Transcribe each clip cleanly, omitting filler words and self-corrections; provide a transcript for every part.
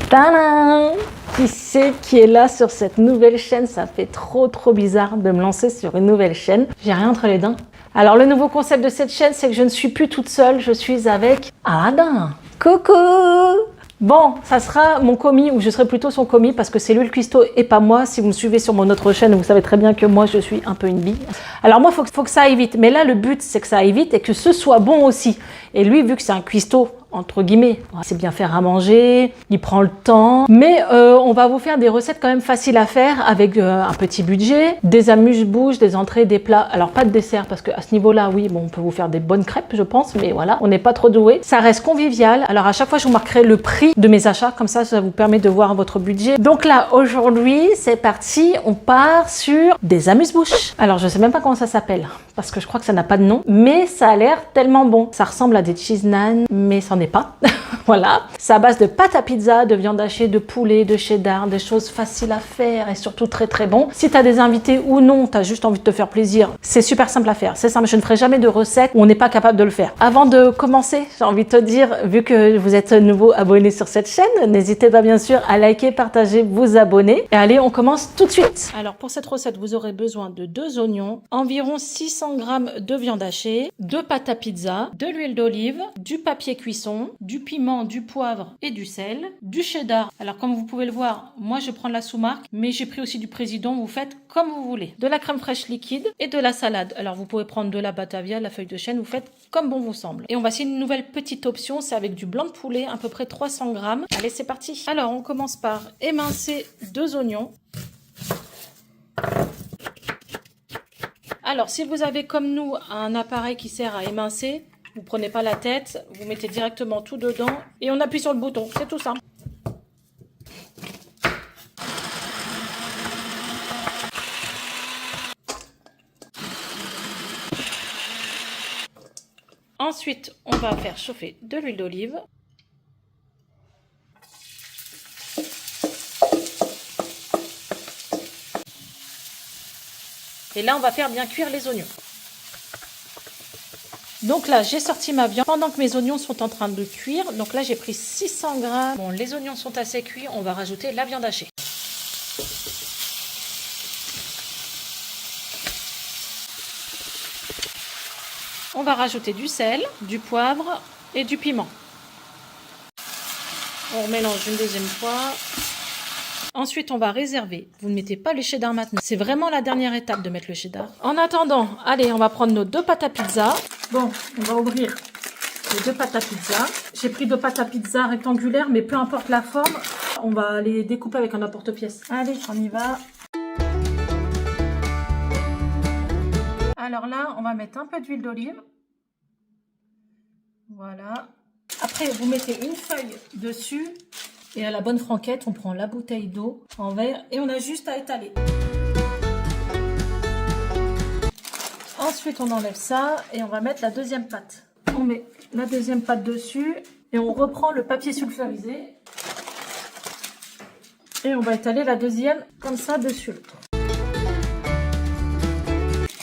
Tadam! Qui c'est qui est là sur cette nouvelle chaîne? Ça fait trop bizarre de me lancer sur une nouvelle chaîne. J'ai rien entre les dents. Alors le nouveau concept de cette chaîne, c'est que je ne suis plus toute seule, je suis avec Aladdin. Coucou! Bon, ça sera mon commis, ou je serai plutôt son commis, parce que c'est lui le cuistot et pas moi. Si vous me suivez sur mon autre chaîne, vous savez très bien que moi, je suis un peu une bille. Alors moi, faut que ça aille vite. Mais là, le but, c'est que ça aille vite et que ce soit bon aussi. Et lui, vu que c'est un cuistot, entre guillemets, il sait bien faire à manger, il prend le temps. Mais on va vous faire des recettes quand même faciles à faire avec un petit budget, des amuse-bouches, des entrées, des plats. Alors pas de dessert, parce qu'à ce niveau-là, oui, bon, on peut vous faire des bonnes crêpes, je pense, mais voilà, on n'est pas trop doué. Ça reste convivial. Alors à chaque fois, je vous marquerai le prix de mes achats, comme ça vous permet de voir votre budget. Donc là, aujourd'hui, c'est parti, on part sur des amuse-bouches. Alors je sais même pas comment ça s'appelle, parce que je crois que ça n'a pas de nom, mais ça a l'air tellement bon. Ça ressemble à des cheese naan, mais ça n'en est pas. Voilà. C'est à base de pâte à pizza, de viande hachée, de poulet, de cheddar, des choses faciles à faire et surtout très bon. Si tu as des invités ou non, tu as juste envie de te faire plaisir, c'est super simple à faire. C'est simple, je ne ferai jamais de recette où on n'est pas capable de le faire. Avant de commencer, j'ai envie de te dire, vu que vous êtes nouveau abonné sur cette chaîne, n'hésitez pas bien sûr à liker, partager, vous abonner. Et allez, on commence tout de suite. Alors pour cette recette, vous aurez besoin de 2 oignons, environ 600 g de viande hachée, 2 pâtes à pizza, de l'huile d'olive, du papier cuisson, du piment, du poivre et du sel, du cheddar. Alors comme vous pouvez le voir, moi je prends de la sous-marque, mais j'ai pris aussi du président, vous faites comme vous voulez. De la crème fraîche liquide et de la salade. Alors vous pouvez prendre de la batavia, de la feuille de chêne, vous faites comme bon vous semble. Et on va essayer une nouvelle petite option, c'est avec du blanc de poulet, à peu près 300 g. Allez, c'est parti. Alors on commence par émincer 2 oignons. Alors si vous avez comme nous un appareil qui sert à émincer, vous prenez pas la tête, vous mettez directement tout dedans et on appuie sur le bouton, c'est tout simple. Ensuite, on va faire chauffer de l'huile d'olive. Et là, on va faire bien cuire les oignons. Donc là, j'ai sorti ma viande pendant que mes oignons sont en train de cuire. Donc là, j'ai pris 600 g. Bon, les oignons sont assez cuits, on va rajouter la viande hachée. On va rajouter du sel, du poivre et du piment. On mélange une deuxième fois. Ensuite, on va réserver. Vous ne mettez pas le cheddar maintenant. C'est vraiment la dernière étape de mettre le cheddar. En attendant, allez, on va prendre nos 2 pâtes à pizza. Bon, on va ouvrir les 2 pâtes à pizza. J'ai pris 2 pâtes à pizza rectangulaires, mais peu importe la forme, on va les découper avec un emporte-pièce. Allez, on y va. Alors là, on va mettre un peu d'huile d'olive. Voilà. Après, vous mettez une feuille dessus. Et à la bonne franquette, on prend la bouteille d'eau en verre et on a juste à étaler. Ensuite, on enlève ça et on va mettre la deuxième pâte. On met la deuxième pâte dessus et on reprend le papier sulfurisé. Et on va étaler la deuxième comme ça dessus l'autre.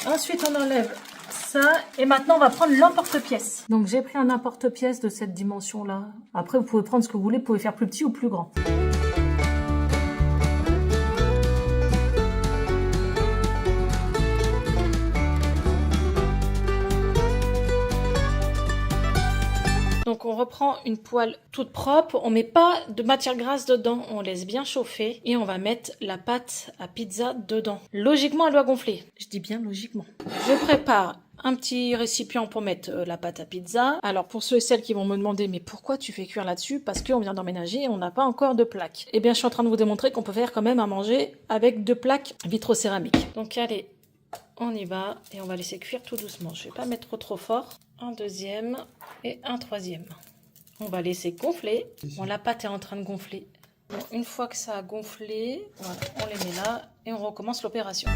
Ensuite, on enlève ça et maintenant on va prendre l'emporte-pièce. Donc j'ai pris un emporte-pièce de cette dimension là. Après vous pouvez prendre ce que vous voulez, vous pouvez faire plus petit ou plus grand. Donc on reprend une poêle toute propre, on met pas de matière grasse dedans, on laisse bien chauffer et on va mettre la pâte à pizza dedans. Logiquement elle doit gonfler, je dis bien logiquement. Je prépare un petit récipient pour mettre la pâte à pizza. Alors pour ceux et celles qui vont me demander mais pourquoi tu fais cuire là-dessus? Parce qu'on vient d'emménager et on n'a pas encore de plaques. Eh bien je suis en train de vous démontrer qu'on peut faire quand même à manger avec 2 plaques vitrocéramiques. Donc allez, on y va et on va laisser cuire tout doucement. Je vais pas mettre trop fort. Un deuxième et un troisième. On va laisser gonfler. Bon, la pâte est en train de gonfler. Bon, une fois que ça a gonflé, voilà, on les met là et on recommence l'opération.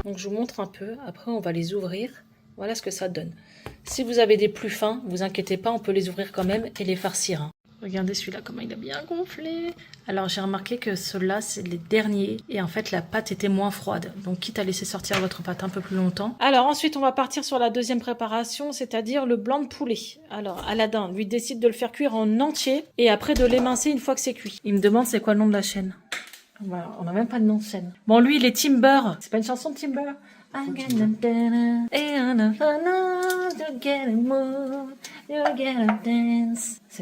Donc je vous montre un peu, après on va les ouvrir, voilà ce que ça donne. Si vous avez des plus fins, vous inquiétez pas, on peut les ouvrir quand même et les farcir. Regardez celui-là, comment il a bien gonflé. Alors, j'ai remarqué que ceux-là, c'est les derniers. Et en fait, la pâte était moins froide. Donc, quitte à laisser sortir votre pâte un peu plus longtemps. Alors, ensuite, on va partir sur la deuxième préparation, c'est-à-dire le blanc de poulet. Alors, Aladin, lui, décide de le faire cuire en entier. Et après, de l'émincer une fois que c'est cuit. Il me demande c'est quoi le nom de la chaîne. Voilà, on n'a même pas de nom de chaîne. Bon, lui, il est Timber. C'est pas une chanson de Timber? C'est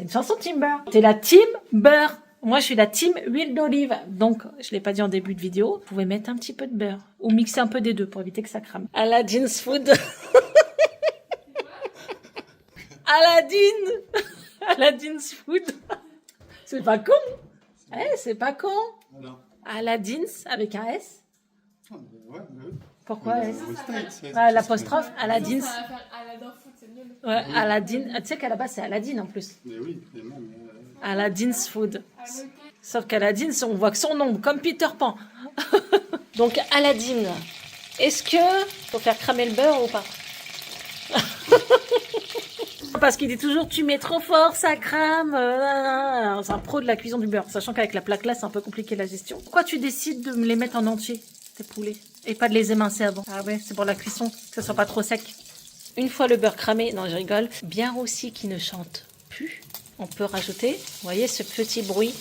une chanson de Timber. T'es la team beurre. Moi, je suis la team huile d'olive. Donc, je l'ai pas dit en début de vidéo, vous pouvez mettre un petit peu de beurre. Ou mixer un peu des deux pour éviter que ça crame. Aladdin's Food. Aladdin's Food. C'est pas con. Eh, c'est pas con. Aladdin's avec un S. Pourquoi S? L'apostrophe, Aladdin's. Ouais, Aladdin. Tu sais qu'à la base, c'est Aladdin en plus. Mais oui, mais même. Aladdin's Food. Sauf qu'Aladdin, on voit que son nom, comme Peter Pan. Donc, Aladdin. Est-ce que faut faire cramer le beurre ou pas? Parce qu'il dit toujours, tu mets trop fort, ça crame. C'est un pro de la cuisson du beurre. Sachant qu'avec la plaque là, c'est un peu compliqué la gestion. Pourquoi tu décides de me les mettre en entier, tes poulets? Et pas de les émincer avant? Ah ouais, c'est pour la cuisson, que ça soit pas trop sec. Une fois le beurre cramé, non je rigole, bien aussi qui ne chante plus, on peut rajouter, vous voyez ce petit bruit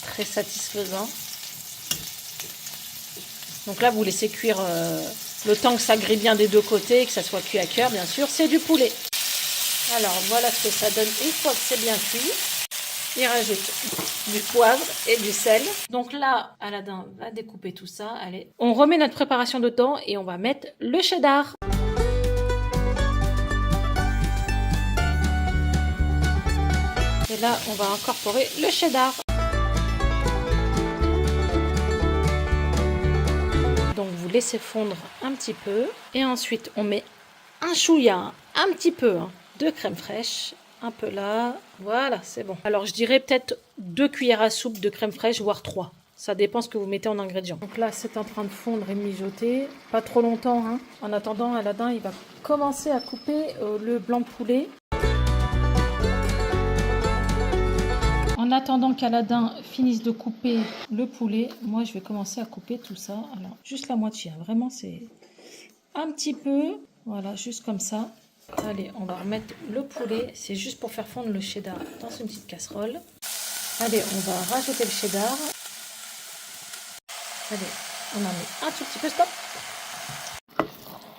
très satisfaisant. Donc là vous laissez cuire le temps que ça grille bien des deux côtés et que ça soit cuit à cœur bien sûr, c'est du poulet. Alors voilà ce que ça donne une fois que c'est bien cuit. Il rajoute du poivre et du sel. Donc là, Aladin va découper tout ça. Allez, on remet notre préparation dedans et on va mettre le cheddar. Et là, on va incorporer le cheddar. Donc vous laissez fondre un petit peu. Et ensuite, on met un chouïa, un petit peu de crème fraîche. Un peu là, voilà, c'est bon. Alors je dirais peut-être 2 cuillères à soupe de crème fraîche, voire 3. Ça dépend ce que vous mettez en ingrédients. Donc là, c'est en train de fondre et mijoter. Pas trop longtemps, hein. En attendant, Aladin, il va commencer à couper le blanc de poulet. En attendant qu'Aladin finisse de couper le poulet, moi, je vais commencer à couper tout ça. Alors, juste la moitié, hein. Vraiment, c'est un petit peu. Voilà, juste comme ça. Allez, on va remettre le poulet. C'est juste pour faire fondre le cheddar dans une petite casserole. Allez, on va rajouter le cheddar. Allez, on en met un tout petit peu, stop.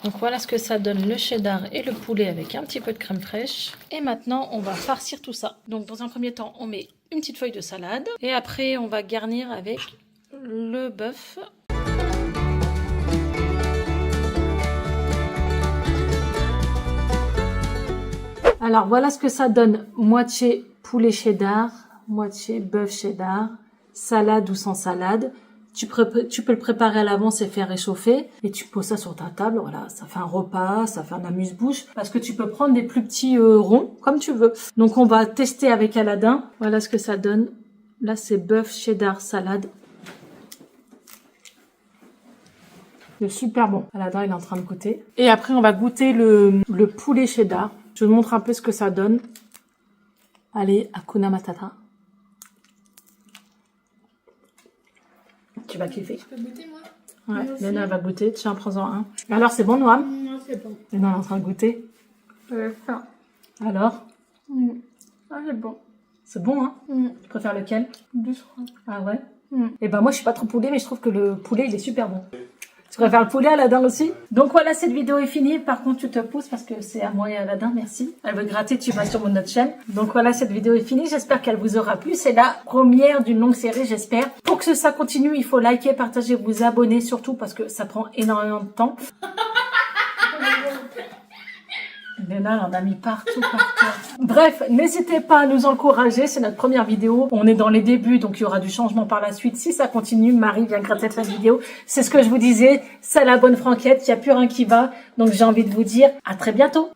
Donc voilà ce que ça donne, le cheddar et le poulet avec un petit peu de crème fraîche. Et maintenant, on va farcir tout ça. Donc dans un premier temps, on met une petite feuille de salade. Et après, on va garnir avec le bœuf. Alors voilà ce que ça donne, moitié poulet cheddar, moitié bœuf cheddar, salade ou sans salade. Tu peux le préparer à l'avance et faire réchauffer et tu poses ça sur ta table, voilà, ça fait un repas, ça fait un amuse-bouche parce que tu peux prendre des plus petits ronds comme tu veux. Donc on va tester avec Aladin, voilà ce que ça donne. Là c'est bœuf cheddar salade. C'est super bon. Aladin il est en train de goûter. Et après on va goûter le poulet cheddar. Je vous montre un peu ce que ça donne. Allez, Hakuna Matata. Tu vas kiffer. Je peux goûter, moi? Ouais, Léna va goûter. Tiens, prends-en un. Alors, c'est bon, Noam? Non, c'est bon. Léna est en train de goûter. Faim. Alors? Ah, c'est bon. C'est bon, hein? Tu préfères lequel? Du crois. Ah ouais? Et ben moi, je suis pas trop poulet, mais je trouve que le poulet, il est super bon. Tu préfères le poulet, Aladin aussi? Donc voilà, cette vidéo est finie. Par contre, tu te pousses parce que c'est à moi et à Aladin, merci. Elle veut gratter, tu vas sur mon autre chaîne. Donc voilà, cette vidéo est finie. J'espère qu'elle vous aura plu. C'est la première d'une longue série, j'espère. Pour que ça continue, il faut liker, partager, vous abonner surtout parce que ça prend énormément de temps. Léna, on a mis partout. Bref, n'hésitez pas à nous encourager. C'est notre première vidéo. On est dans les débuts, donc il y aura du changement par la suite. Si ça continue, Marie vient gratter la vidéo. C'est ce que je vous disais. C'est la bonne franquette. Il n'y a plus rien qui va. Donc j'ai envie de vous dire à très bientôt.